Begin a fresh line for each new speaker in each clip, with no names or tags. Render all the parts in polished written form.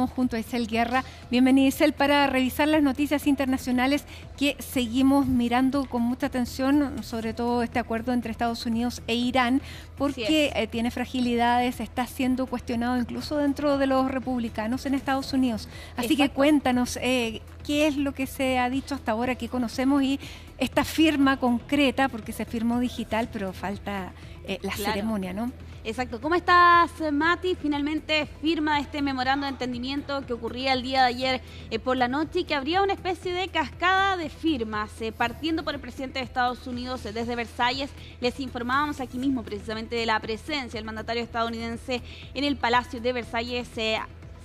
estamos junto a Isel Guerra. Bienvenida, Isel, para revisar las noticias internacionales que seguimos mirando con mucha atención, sobre todo este acuerdo entre Estados Unidos e Irán, porque tiene fragilidades, está siendo cuestionado incluso dentro de los republicanos en Estados Unidos. Así que cuéntanos qué es lo que se ha dicho hasta ahora, que conocemos, y esta firma concreta, porque se firmó digital, pero falta la ceremonia, ¿no?
Exacto. ¿Cómo estás, Mati? Finalmente firma este memorando de entendimiento que ocurría el día de ayer por la noche, y que habría una especie de cascada de firmas, partiendo por el presidente de Estados Unidos desde Versalles. Les informábamos aquí mismo precisamente de la presencia del mandatario estadounidense en el Palacio de Versalles,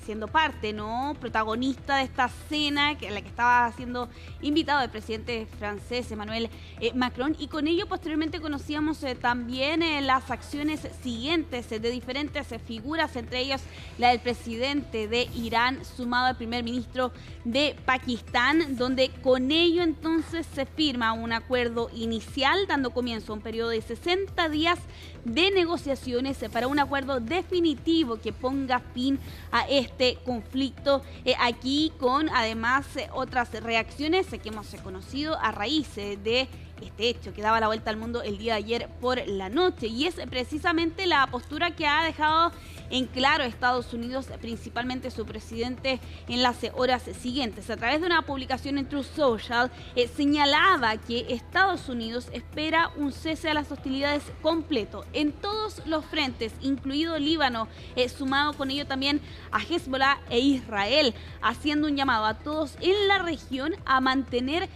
siendo parte, ¿no?, protagonista de esta cena en la que estaba siendo invitado el presidente francés Emmanuel Macron, y con ello posteriormente conocíamos también las acciones siguientes de diferentes figuras, entre ellas la del presidente de Irán, sumado al primer ministro de Pakistán, donde con ello entonces se firma un acuerdo inicial dando comienzo a un periodo de 60 días de negociaciones para un acuerdo definitivo que ponga fin a este conflicto, aquí con además otras reacciones que hemos conocido a raíz de este hecho que daba la vuelta al mundo el día de ayer por la noche, y es precisamente la postura que ha dejado en claro Estados Unidos, principalmente su presidente, en las horas siguientes. A través de una publicación en Truth Social, señalaba que Estados Unidos espera un cese a las hostilidades completo en todos los frentes, incluido Líbano, sumado con ello también a Hezbollah e Israel, haciendo un llamado a todos en la región a mantener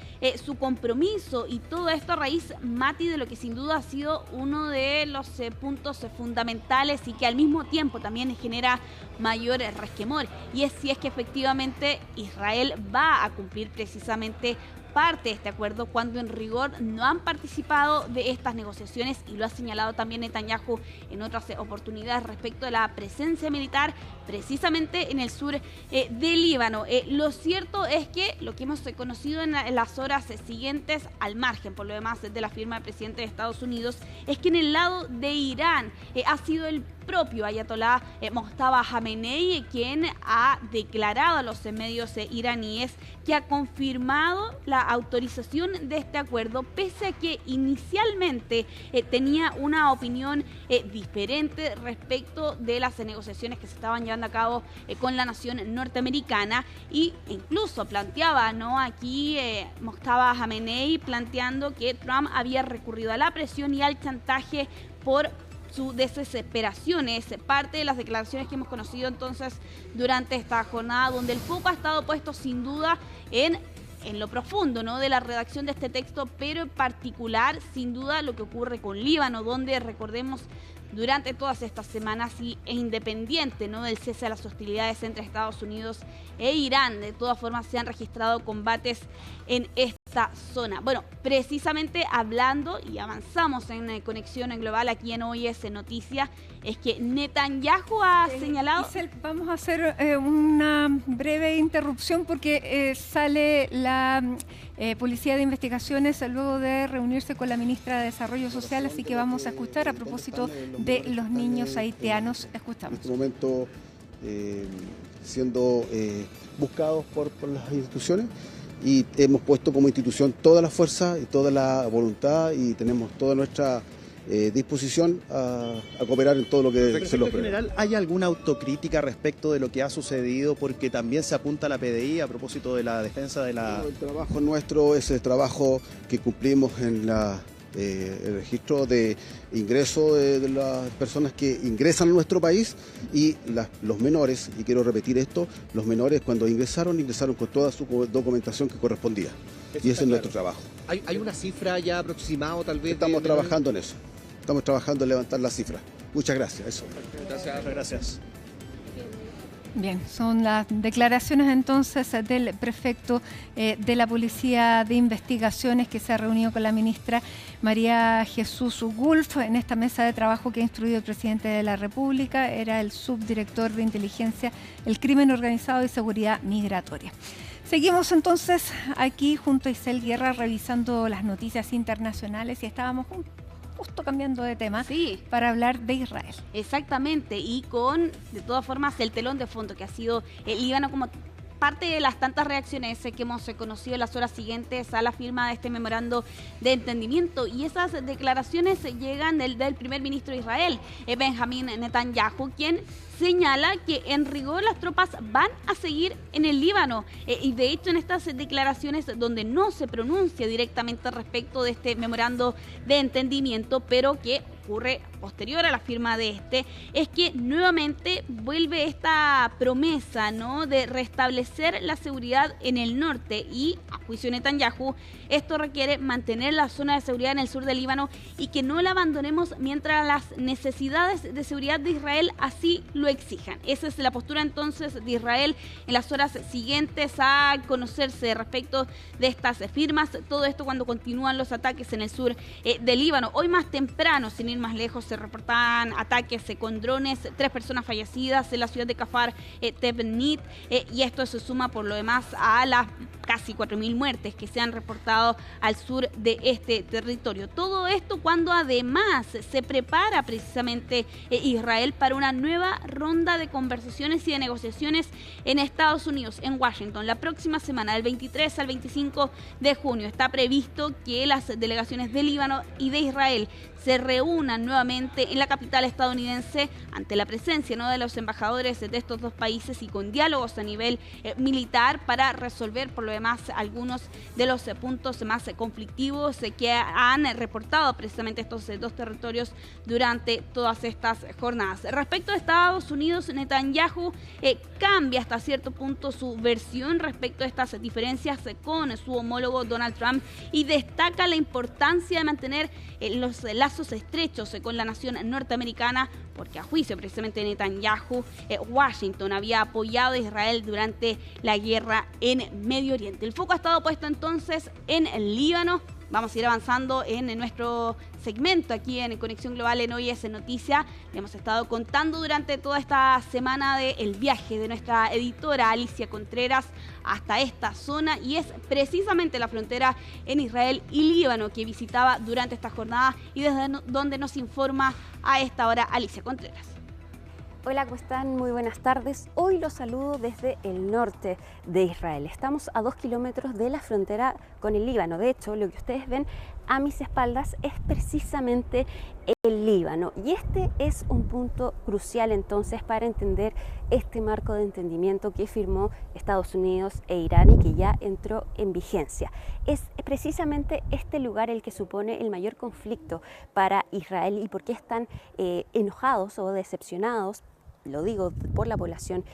su compromiso, y todo esto a raíz, Mati, de lo que sin duda ha sido uno de los puntos fundamentales y que al mismo tiempo también genera mayor resquemor, y es si es que efectivamente Israel va a cumplir precisamente parte de este acuerdo, cuando en rigor no han participado de estas negociaciones, y lo ha señalado también Netanyahu en otras oportunidades respecto de la presencia militar precisamente en el sur del Líbano. Lo cierto es que lo que hemos conocido en las horas siguientes, al margen por lo demás de la firma del presidente de Estados Unidos, es que en el lado de Irán ha sido el propio Ayatollah Mojtaba Khamenei quien ha declarado a los medios iraníes que ha confirmado la autorización de este acuerdo, pese a que inicialmente tenía una opinión diferente respecto de las negociaciones que se estaban llevando a cabo con la nación norteamericana, y incluso planteaba, ¿no?, aquí Mojtaba Khamenei planteando que Trump había recurrido a la presión y al chantaje por su desesperación. Es parte de las declaraciones que hemos conocido entonces durante esta jornada, donde el foco ha estado puesto sin duda en lo profundo, ¿no?, de la redacción de este texto, pero en particular sin duda lo que ocurre con Líbano, donde recordemos durante todas estas semanas, y independiente, ¿no?, del cese a las hostilidades entre Estados Unidos e Irán, de todas formas se han registrado combates en esta zona. Bueno, precisamente hablando, y avanzamos en Conexión en Global aquí en Hoy es Noticia, es que Netanyahu ha señalado...
Isel, vamos a hacer una breve interrupción porque sale la Policía de Investigaciones luego de reunirse con la ministra de Desarrollo Social, así que vamos a escuchar a propósito de los niños haitianos. Escuchamos.
En este momento siendo buscados por las instituciones, y hemos puesto como institución toda la fuerza y toda la voluntad, y tenemos toda nuestra disposición a cooperar en todo lo que se logre.
En general, ¿hay alguna autocrítica respecto de lo que ha sucedido? Porque también se apunta a la PDI a propósito de la defensa de la...
El trabajo nuestro es el trabajo que cumplimos en el registro de ingreso de las personas que ingresan a nuestro país, y los menores, y quiero repetir esto, los menores cuando ingresaron con toda su documentación que correspondía. Y ese es nuestro trabajo.
¿Hay una cifra ya aproximada tal vez?
Estamos trabajando en eso. Estamos trabajando en levantar la cifra. Muchas gracias. Eso.
Gracias.
Bien, son las declaraciones entonces del prefecto de la Policía de Investigaciones, que se ha reunido con la ministra María Jesús Gulf en esta mesa de trabajo que ha instruido el presidente de la República. Era el subdirector de Inteligencia, el Crimen Organizado y Seguridad Migratoria. Seguimos entonces aquí junto a Isel Guerra revisando las noticias internacionales, y estábamos justo cambiando de tema,
Sí.
para hablar de Israel.
Exactamente, y con, de todas formas, el telón de fondo que ha sido el Líbano como parte de las tantas reacciones que hemos conocido en las horas siguientes a la firma de este memorando de entendimiento. Y esas declaraciones llegan del primer ministro de Israel, Benjamín Netanyahu, quien señala que en rigor las tropas van a seguir en el Líbano. Y de hecho en estas declaraciones donde no se pronuncia directamente respecto de este memorando de entendimiento, pero que ocurre posterior a la firma de este, es que nuevamente vuelve esta promesa, ¿no?, de restablecer la seguridad en el norte, y a juicio de Netanyahu esto requiere mantener la zona de seguridad en el sur del Líbano y que no la abandonemos mientras las necesidades de seguridad de Israel así lo exijan. Esa es la postura entonces de Israel en las horas siguientes a conocerse respecto de estas firmas. Todo esto cuando continúan los ataques en el sur del Líbano. Hoy más temprano, sin ir más lejos, se reportaban ataques con drones, 3 personas fallecidas en la ciudad de Kafar Tebnit, y esto se suma por lo demás a las casi 4.000 muertes que se han reportado al sur de este territorio. Todo esto cuando además se prepara precisamente Israel para una nueva ronda de conversaciones y de negociaciones en Estados Unidos, en Washington. La próxima semana, del 23 al 25 de junio, está previsto que las delegaciones de Líbano y de Israel se reúnan nuevamente en la capital estadounidense ante la presencia, ¿no?, de los embajadores de estos dos países y con diálogos a nivel militar para resolver por lo demás algunos de los puntos más conflictivos que han reportado precisamente estos dos territorios durante todas estas jornadas. Respecto a Estados Unidos, Netanyahu cambia hasta cierto punto su versión respecto a estas diferencias con su homólogo Donald Trump y destaca la importancia de mantener los lazos estrechos con la nación norteamericana, porque a juicio precisamente de Netanyahu, Washington había apoyado a Israel durante la guerra en Medio Oriente. El foco ha estado puesto entonces en el Líbano. Vamos a ir avanzando en nuestro segmento aquí en Conexión Global en Hoy es Noticia. Le hemos estado contando durante toda esta semana del viaje de nuestra editora Alicia Contreras hasta esta zona, y es precisamente la frontera en Israel y Líbano que visitaba durante esta jornada y desde donde nos informa a esta hora Alicia Contreras.
Hola, ¿cómo están? Muy buenas tardes. Hoy los saludo desde el norte de Israel. Estamos a 2 kilómetros de la frontera con el Líbano. De hecho, lo que ustedes ven a mis espaldas es precisamente el Líbano. Y este es un punto crucial entonces para entender este marco de entendimiento que firmó Estados Unidos e Irán y que ya entró en vigencia. Es precisamente este lugar el que supone el mayor conflicto para Israel y por qué están enojados o decepcionados, lo digo por la población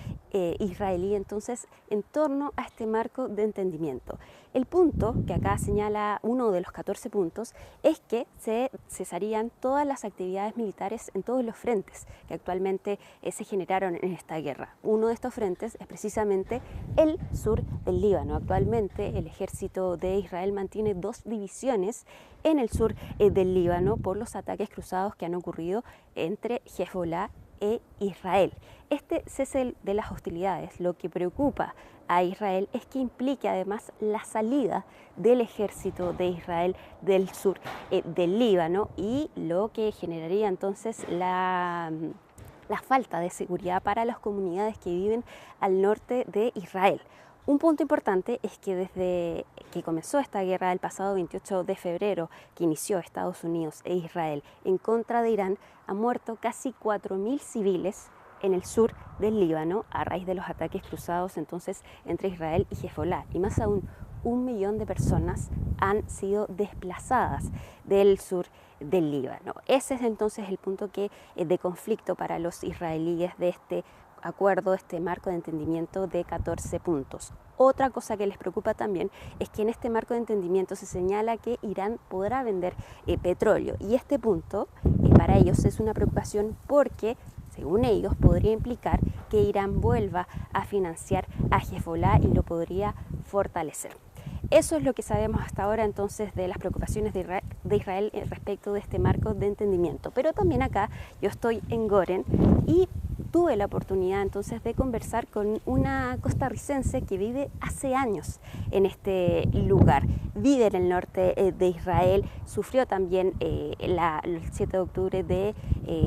israelí, entonces, en torno a este marco de entendimiento. El punto que acá señala uno de los 14 puntos es que se cesarían todas las actividades militares en todos los frentes que actualmente se generaron en esta guerra. Uno de estos frentes es precisamente el sur del Líbano. Actualmente el ejército de Israel mantiene 2 divisiones en el sur del Líbano por los ataques cruzados que han ocurrido entre Hezbollah e Israel. Este cese de las hostilidades, lo que preocupa a Israel es que implique además la salida del ejército de Israel del sur del Líbano, y lo que generaría entonces la falta de seguridad para las comunidades que viven al norte de Israel. Un punto importante es que desde que comenzó esta guerra el pasado 28 de febrero, que inició Estados Unidos e Israel en contra de Irán, han muerto casi 4.000 civiles en el sur del Líbano a raíz de los ataques cruzados entonces entre Israel y Hezbollah. Y más aún, 1 millón de personas han sido desplazadas del sur del Líbano. Ese es entonces el punto de conflicto para los israelíes de este acuerdo, este marco de entendimiento de 14 puntos. Otra cosa que les preocupa también es que en este marco de entendimiento se señala que Irán podrá vender petróleo, y este punto para ellos es una preocupación porque, según ellos, podría implicar que Irán vuelva a financiar a Hezbollah y lo podría fortalecer. Eso es lo que sabemos hasta ahora entonces de las preocupaciones de Israel respecto de este marco de entendimiento. Pero también acá yo estoy en Goren y tuve la oportunidad entonces de conversar con una costarricense que vive hace años en este lugar. Vive en el norte de Israel, sufrió también el 7 de octubre de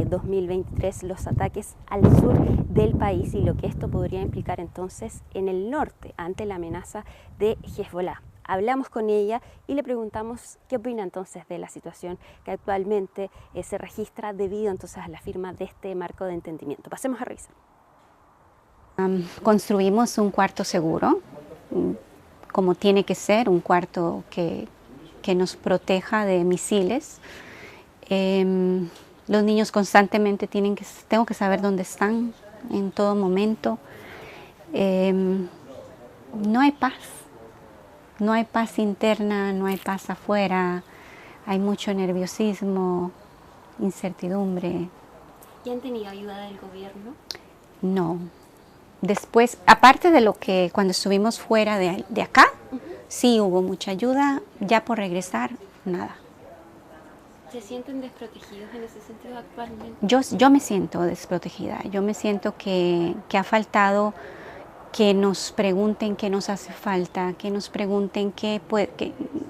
2023 los ataques al sur del país y lo que esto podría implicar entonces en el norte ante la amenaza de Hezbollah. Hablamos con ella y le preguntamos qué opina entonces de la situación que actualmente se registra debido entonces a la firma de este marco de entendimiento. Pasemos a revisar.
Construimos un cuarto seguro, como tiene que ser, un cuarto que nos proteja de misiles. Los niños constantemente tengo que saber dónde están en todo momento. No hay paz. No hay paz interna, no hay paz afuera, hay mucho nerviosismo, incertidumbre.
¿Y han tenido ayuda del gobierno?
No. Después, aparte de lo que cuando estuvimos fuera de acá, sí hubo mucha ayuda, ya por regresar, nada.
¿Se sienten desprotegidos en ese sentido actualmente?
Yo me siento desprotegida, yo me siento que ha faltado que nos pregunten qué nos hace falta, que nos pregunten que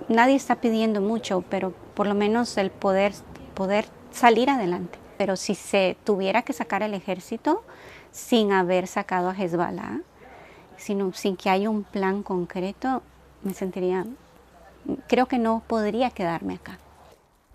nadie está pidiendo mucho, pero por lo menos el poder salir adelante. Pero si se tuviera que sacar el ejército sin haber sacado a Hezbollah, sin que haya un plan concreto, creo que no podría quedarme acá.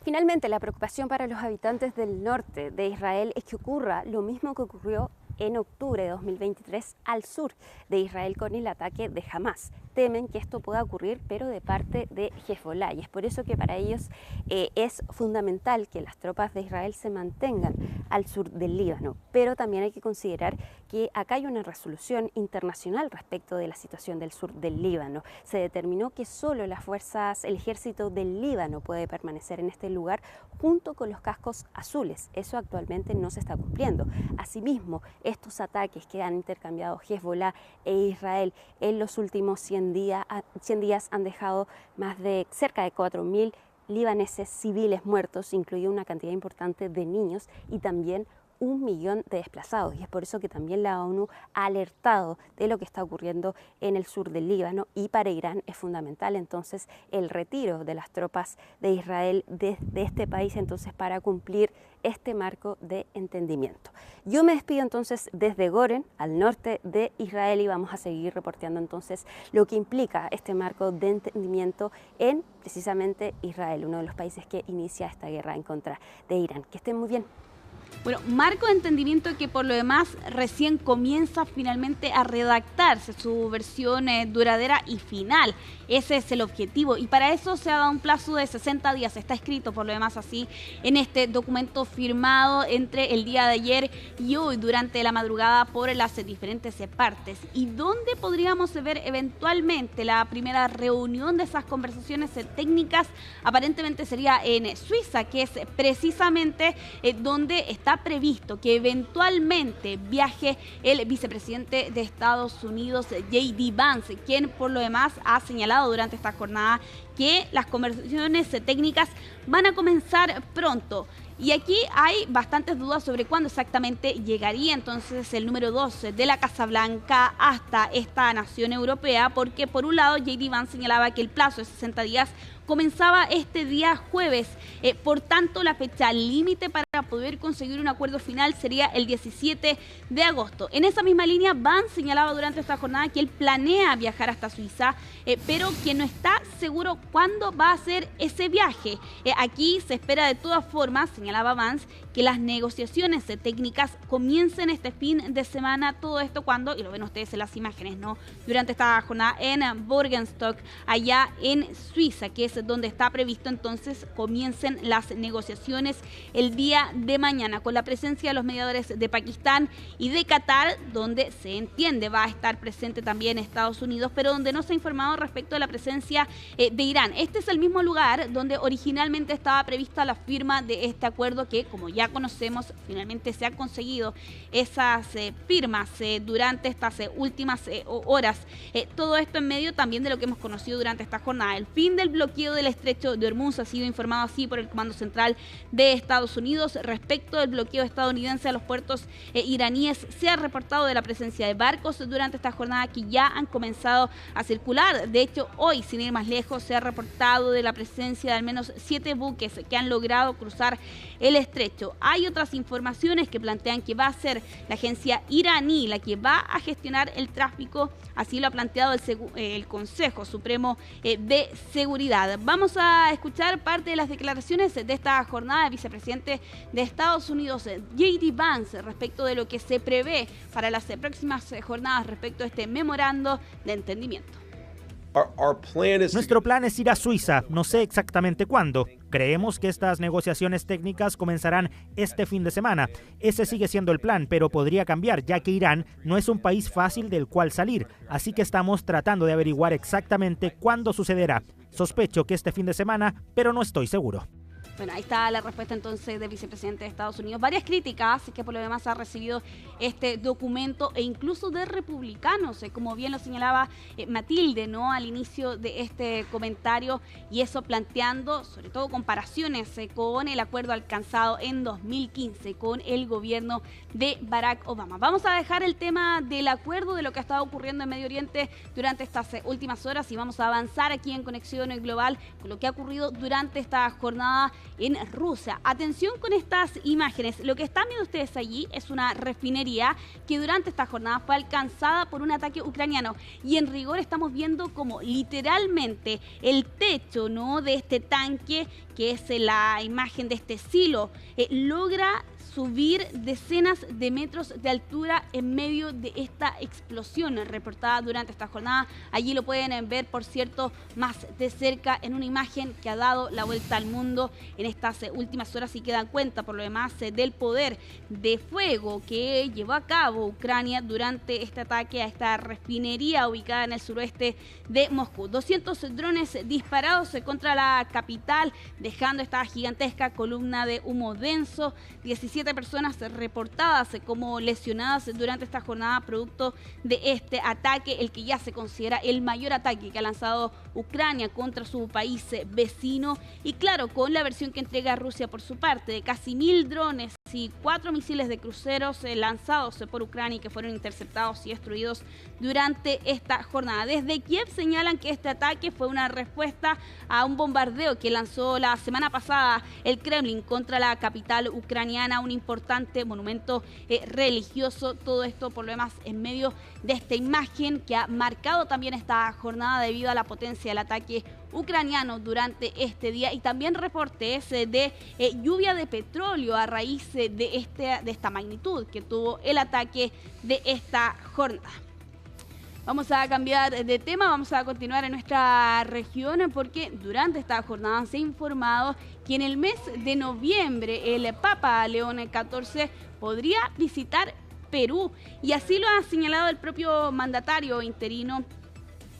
Finalmente, la preocupación para los habitantes del norte de Israel es que ocurra lo mismo que ocurrió en octubre de 2023 al sur de Israel con el ataque de Hamas. Temen que esto pueda ocurrir, pero de parte de Hezbollah, y es por eso que para ellos es fundamental que las tropas de Israel se mantengan al sur del Líbano. Pero también hay que considerar que acá hay una resolución internacional respecto de la situación del sur del Líbano. Se determinó que solo el ejército del Líbano puede permanecer en este lugar junto con los cascos azules. Eso actualmente no se está cumpliendo. Asimismo, estos ataques que han intercambiado Hezbollah e Israel en los últimos 100 días han dejado cerca de 4.000 libaneses civiles muertos, incluida una cantidad importante de niños y también 1 millón de desplazados, y es por eso que también la ONU ha alertado de lo que está ocurriendo en el sur del Líbano, y para Irán es fundamental entonces el retiro de las tropas de Israel de este país entonces para cumplir este marco de entendimiento. Yo me despido entonces desde Goren, al norte de Israel, y vamos a seguir reporteando entonces lo que implica este marco de entendimiento en precisamente Israel, uno de los países que inicia esta guerra en contra de Irán. Que estén muy bien.
Bueno, marco de entendimiento que por lo demás recién comienza finalmente a redactarse su versión duradera y final. Ese es el objetivo y para eso se ha dado un plazo de 60 días. Está escrito por lo demás así en este documento firmado entre el día de ayer y hoy durante la madrugada por las diferentes partes. ¿Y dónde podríamos ver eventualmente la primera reunión de esas conversaciones técnicas? Aparentemente sería en Suiza, que es precisamente donde está previsto que eventualmente viaje el vicepresidente de Estados Unidos, J.D. Vance, quien por lo demás ha señalado durante esta jornada que las conversaciones técnicas van a comenzar pronto. Y aquí hay bastantes dudas sobre cuándo exactamente llegaría entonces el número 2 de la Casa Blanca hasta esta nación europea, porque por un lado J.D. Vance señalaba que el plazo de 60 días comenzaba este día jueves, por tanto la fecha límite para poder conseguir un acuerdo final sería el 17 de agosto. En esa misma línea, Vance señalaba durante esta jornada que él planea viajar hasta Suiza, pero que no está seguro cuándo va a hacer ese viaje. Aquí se espera de todas formas, señalaba Vance, que las negociaciones técnicas comiencen este fin de semana, todo esto cuando, y lo ven ustedes en las imágenes, ¿no?, durante esta jornada en Borgenstock, allá en Suiza, que es donde está previsto entonces comiencen las negociaciones el día de mañana, con la presencia de los mediadores de Pakistán y de Qatar, donde se entiende va a estar presente también Estados Unidos, pero donde no se ha informado respecto de la presencia de Irán. Este es el mismo lugar donde originalmente estaba prevista la firma de este acuerdo acuerdo que, como ya conocemos, finalmente se han conseguido esas firmas durante estas últimas horas. Todo esto en medio también de lo que hemos conocido durante esta jornada. El fin del bloqueo del estrecho de Hormuz ha sido informado así por el Comando Central de Estados Unidos. Respecto del bloqueo estadounidense a los puertos iraníes, se ha reportado de la presencia de barcos durante esta jornada que ya han comenzado a circular. De hecho, hoy, sin ir más lejos, se ha reportado de la presencia de al menos 7 buques que han logrado cruzar el estrecho. Hay otras informaciones que plantean que va a ser la agencia iraní la que va a gestionar el tráfico, así lo ha planteado el Consejo Supremo de Seguridad. Vamos a escuchar parte de las declaraciones de esta jornada del vicepresidente de Estados Unidos, J.D. Vance, respecto de lo que se prevé para las próximas jornadas respecto a este memorando de entendimiento.
Nuestro plan es ir a Suiza, no sé exactamente cuándo. Creemos que estas negociaciones técnicas comenzarán este fin de semana. Ese sigue siendo el plan, pero podría cambiar, ya que Irán no es un país fácil del cual salir. Así que estamos tratando de averiguar exactamente cuándo sucederá. Sospecho que este fin de semana, pero no estoy seguro.
Bueno, ahí está la respuesta entonces del vicepresidente de Estados Unidos. Varias críticas que por lo demás ha recibido este documento e incluso de republicanos, como bien lo señalaba Matilde, ¿no?, al inicio de este comentario, y eso planteando sobre todo comparaciones con el acuerdo alcanzado en 2015 con el gobierno de Barack Obama. Vamos a dejar el tema del acuerdo, de lo que ha estado ocurriendo en Medio Oriente durante estas últimas horas, y vamos a avanzar aquí en Conexión Global con lo que ha ocurrido durante esta jornada en Rusia. Atención con estas imágenes. Lo que están viendo ustedes allí es una refinería que durante esta jornada fue alcanzada por un ataque ucraniano, y en rigor estamos viendo como literalmente el techo, ¿no?, de este tanque, que es la imagen de este silo, logra subir decenas de metros de altura en medio de esta explosión reportada durante esta jornada. Allí lo pueden ver, por cierto, más de cerca en una imagen que ha dado la vuelta al mundo en estas últimas horas, y que dan cuenta por lo demás del poder de fuego que llevó a cabo Ucrania durante este ataque a esta refinería ubicada en el suroeste de Moscú. 200 drones disparados contra la capital, dejando esta gigantesca columna de humo denso. 17 personas reportadas como lesionadas durante esta jornada producto de este ataque, el que ya se considera el mayor ataque que ha lanzado Ucrania contra su país vecino, y claro, con la versión que entrega Rusia por su parte, de casi 1000 drones y 4 misiles de cruceros lanzados por Ucrania y que fueron interceptados y destruidos durante esta jornada. Desde Kiev señalan que este ataque fue una respuesta a un bombardeo que lanzó la semana pasada el Kremlin contra la capital ucraniana, un importante monumento religioso. Todo esto por lo demás en medio de esta imagen que ha marcado también esta jornada debido a la potencia del ataque ucraniano durante este día, y también reportes de lluvia de petróleo a raíz de esta magnitud que tuvo el ataque de esta jornada. Vamos a cambiar de tema, vamos a continuar en nuestra región, porque durante esta jornada se ha informado que en el mes de noviembre el Papa León XIV podría visitar Perú, y así lo ha señalado el propio mandatario interino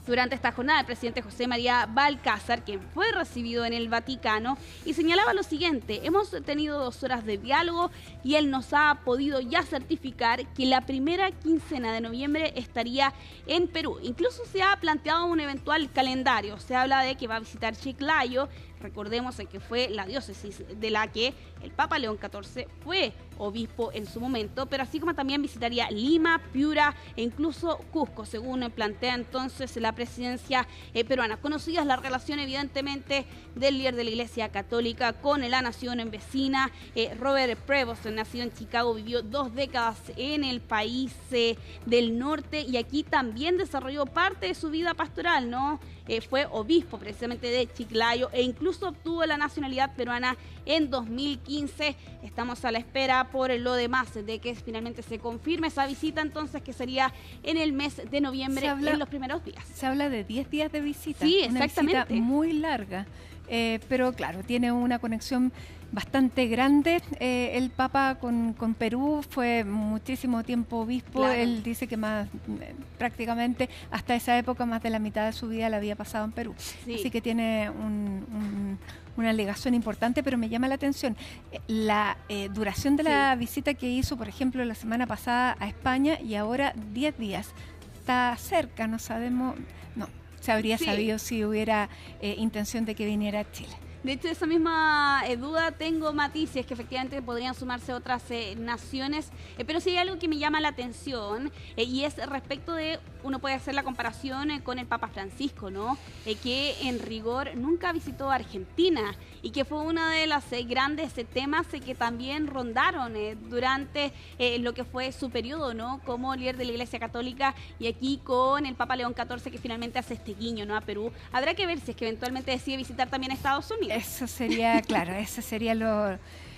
durante esta jornada, el presidente José María Balcázar, quien fue recibido en el Vaticano, y señalaba lo siguiente: hemos tenido 2 horas de diálogo y él nos ha podido ya certificar que la primera quincena de noviembre estaría en Perú. Incluso se ha planteado un eventual calendario, se habla de que va a visitar Chiclayo. Recordemos que fue la diócesis de la que el Papa León XIV fue obispo en su momento, pero así como también visitaría Lima, Piura e incluso Cusco, según plantea entonces la presidencia peruana. Conocidas las relaciones evidentemente del líder de la Iglesia Católica con la nación vecina. Robert Prevost, nacido en Chicago, vivió 2 décadas en el país del norte, y aquí también desarrolló parte de su vida pastoral, ¿no? Fue obispo precisamente de Chiclayo e incluso obtuvo la nacionalidad peruana en 2015. Estamos a la espera por lo demás de que finalmente se confirme esa visita, entonces, que sería en el mes de noviembre, en los primeros días.
Se habla de 10 días de visita.
Sí,
una
exactamente.
visita muy larga, pero claro, tiene una conexión bastante grande. El Papa con Perú fue muchísimo tiempo obispo.
Claro.
Él dice que más prácticamente hasta esa época más de la mitad de su vida la había pasado en Perú.
Sí.
Así que tiene una ligación importante, pero me llama la atención la duración de la visita que hizo, por ejemplo, la semana pasada a España y ahora 10 días. Está cerca, no sabemos, no, se habría sabido si hubiera intención de que viniera a Chile.
De hecho, esa misma duda tengo, matices, que efectivamente podrían sumarse otras naciones, pero sí hay algo que me llama la atención y es respecto de, uno puede hacer la comparación con el Papa Francisco, ¿no? Que en rigor nunca visitó Argentina y que fue uno de los grandes temas que también rondaron durante lo que fue su periodo, ¿no? Como líder de la Iglesia Católica, y aquí con el Papa León XIV, que finalmente hace este guiño, ¿no?, a Perú. Habrá que ver si es que eventualmente decide visitar también Estados Unidos.
Eso sería, claro, eso sería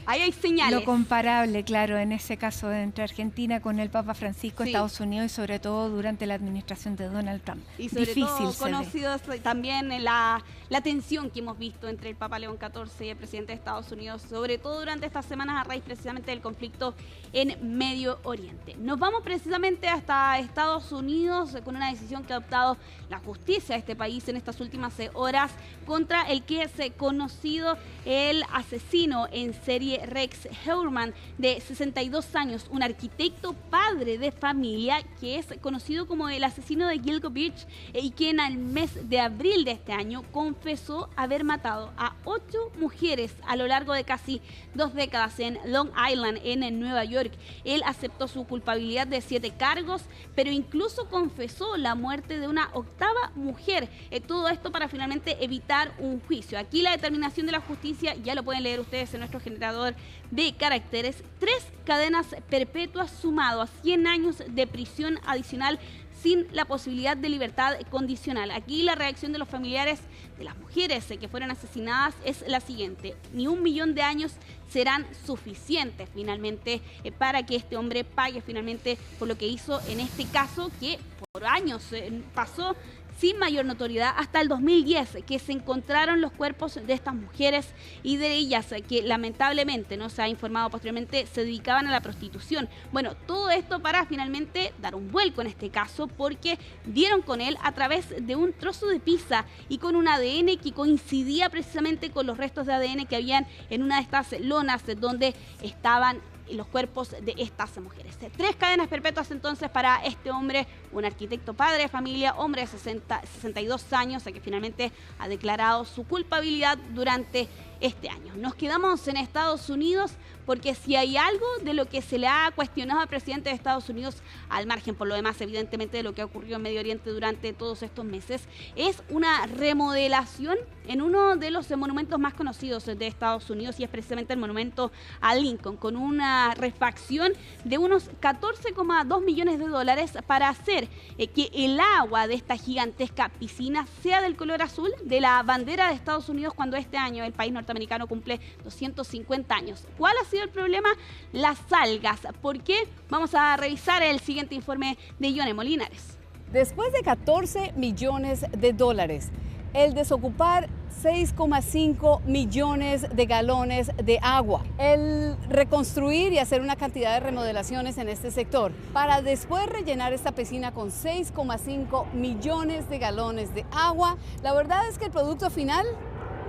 Ahí hay señales.
lo comparable, claro, en ese caso entre Argentina con el Papa Francisco,
Sí.
Estados Unidos, y sobre todo durante la administración de Donald Trump.
Y sobre
Difícil
todo
se ve.
conocidos también la tensión que hemos visto entre el Papa León XIV y el presidente de Estados Unidos, sobre todo durante estas semanas a raíz precisamente del conflicto en Medio Oriente. Nos vamos precisamente hasta Estados Unidos con una decisión que ha adoptado la justicia de este país en estas últimas horas contra el que es conocido el asesino en serie Rex Heuermann, de 62 años, un arquitecto padre de familia que es conocido como el asesino de Gilgo Beach y quien al mes de abril de este año confesó haber matado a 8 mujeres a lo largo de casi 2 décadas en Long Island, en Nueva York. Él aceptó su culpabilidad de 7 cargos, pero incluso confesó la muerte de una 8ª mujer. Todo esto para finalmente evitar un juicio. Aquí la determinación de la justicia, ya lo pueden leer ustedes en nuestro generador de caracteres: 3 cadenas perpetuas sumado a 100 años de prisión adicional sin la posibilidad de libertad condicional. Aquí la reacción de los familiares de las mujeres que fueron asesinadas es la siguiente: ni 1 millón de años serán suficientes finalmente para que este hombre pague finalmente por lo que hizo en este caso, que por años pasó sin mayor notoriedad, hasta el 2010, que se encontraron los cuerpos de estas mujeres y de ellas que lamentablemente, no se ha informado posteriormente, se dedicaban a la prostitución. Bueno, todo esto para finalmente dar un vuelco en este caso, porque dieron con él a través de un trozo de pizza y con un ADN que coincidía precisamente con los restos de ADN que habían en una de estas lonas donde estaban los cuerpos de estas mujeres. 3 cadenas perpetuas entonces para este hombre, un arquitecto padre de familia, hombre de 62 años, que finalmente ha declarado su culpabilidad durante este año. Nos quedamos en Estados Unidos porque si hay algo de lo que se le ha cuestionado al presidente de Estados Unidos, al margen por lo demás evidentemente de lo que ha ocurrido en Medio Oriente durante todos estos meses, es una remodelación en uno de los monumentos más conocidos de Estados Unidos, y es precisamente el monumento a Lincoln, con una refacción de unos 14,2 millones de dólares para hacer que el agua de esta gigantesca piscina sea del color azul de la bandera de Estados Unidos cuando este año el país norteamericano cumple 250 años. ¿Cuál ha sido el problema? Las algas. ¿Por qué? Vamos a revisar el siguiente informe de Yone Molinares.
Después de 14 millones de dólares, el desocupar 6,5 millones de galones de agua, el reconstruir y hacer una cantidad de remodelaciones en este sector, para después rellenar esta piscina con 6,5 millones de galones de agua, la verdad es que el producto final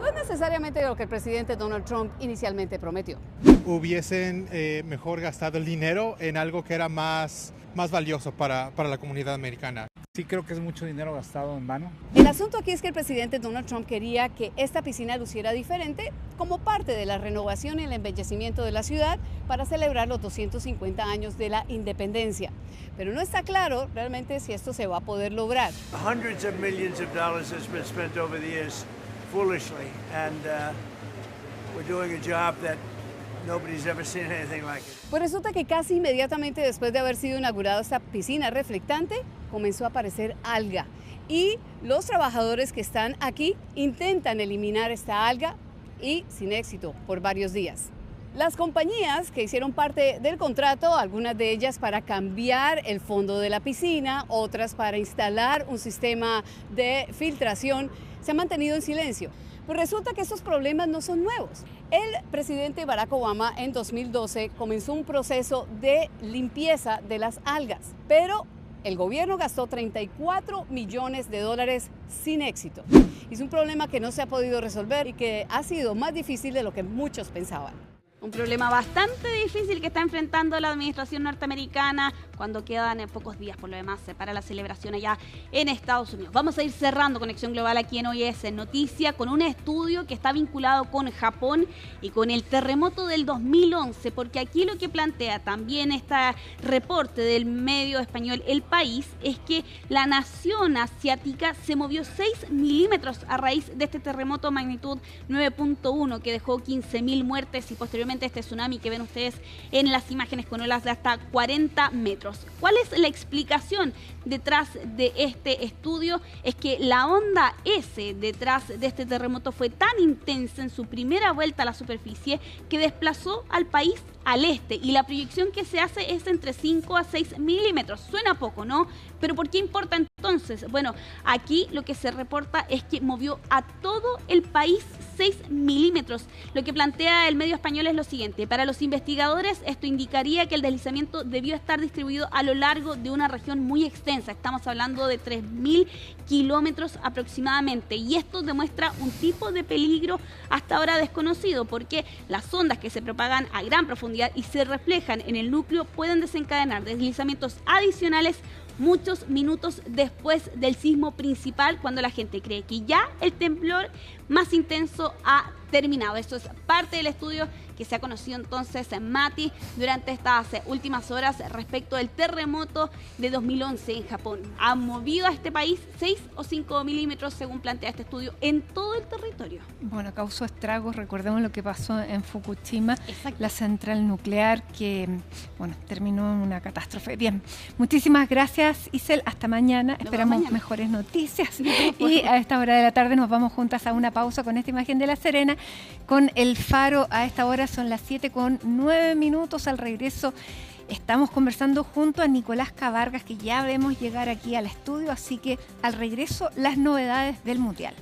no es necesariamente lo que el presidente Donald Trump inicialmente prometió.
Hubiesen mejor gastado el dinero en algo que era más valioso para la comunidad americana.
Sí, creo que es mucho dinero gastado en vano.
El asunto aquí es que el presidente Donald Trump quería que esta piscina luciera diferente como parte de la renovación y el embellecimiento de la ciudad para celebrar los 250 años de la independencia. Pero no está claro realmente si esto se va a poder lograr.
Hundreds of millions of dollars has been spent over the years foolishly, and we're doing a job that nobody's ever seen anything like it.
Pues resulta que casi inmediatamente después de haber sido inaugurada esta piscina reflectante, comenzó a aparecer alga. Y los trabajadores que están aquí intentan eliminar esta alga y sin éxito por varios días. Las compañías que hicieron parte del contrato, algunas de ellas para cambiar el fondo de la piscina, otras para instalar un sistema de filtración, se han mantenido en silencio. Pues resulta que estos problemas no son nuevos. El presidente Barack Obama en 2012 comenzó un proceso de limpieza de las algas, pero el gobierno gastó $34 millones sin éxito. Es un problema que no se ha podido resolver y que ha sido más difícil de lo que muchos pensaban.
Un problema bastante difícil que está enfrentando la administración norteamericana cuando quedan pocos días, por lo demás, para la celebración allá en Estados Unidos. Vamos a ir cerrando Conexión Global aquí en Hoy es Noticia con un estudio que está vinculado con Japón y con el terremoto del 2011, porque aquí lo que plantea también este reporte del medio español El País es que la nación asiática se movió 6 milímetros a raíz de este terremoto magnitud 9.1 que dejó 15.000 muertes y posteriormente este tsunami que ven ustedes en las imágenes con olas de hasta 40 metros. ¿Cuál es la explicación detrás de este estudio? Es que la onda S detrás de este terremoto fue tan intensa en su primera vuelta a la superficie que desplazó al país al este y la proyección que se hace es entre 5 a 6 milímetros. Suena poco, ¿no? Pero ¿por qué importa entonces? Bueno, aquí lo que se reporta es que movió a todo el país 6 milímetros. Lo que plantea el medio español es lo siguiente. Para los investigadores esto indicaría que el deslizamiento debió estar distribuido a lo largo de una región muy extensa. Estamos hablando de 3.000 kilómetros aproximadamente y esto demuestra un tipo de peligro hasta ahora desconocido porque las ondas que se propagan a gran profundidad y se reflejan en el núcleo pueden desencadenar deslizamientos adicionales muchos minutos después del sismo principal, cuando la gente cree que ya el temblor más intenso ha terminado. Esto es parte del estudio que se ha conocido entonces en MATI durante estas últimas horas respecto del terremoto de 2011 en Japón. Ha movido a este país 6 o 5 milímetros según plantea este estudio en todo el territorio.
Bueno, causó estragos, recordemos lo que pasó en Fukushima, la central nuclear que, bueno, terminó en una catástrofe. Bien, muchísimas gracias Isel, hasta mañana, esperamos mejores noticias y a esta hora de la tarde nos vamos juntas a una pausa con esta imagen de La Serena, con el faro. A esta hora son las 7:09. Al regreso estamos conversando junto a Nicolás Cavargas, que ya vemos llegar aquí al estudio, así que al regreso las novedades del Mundial.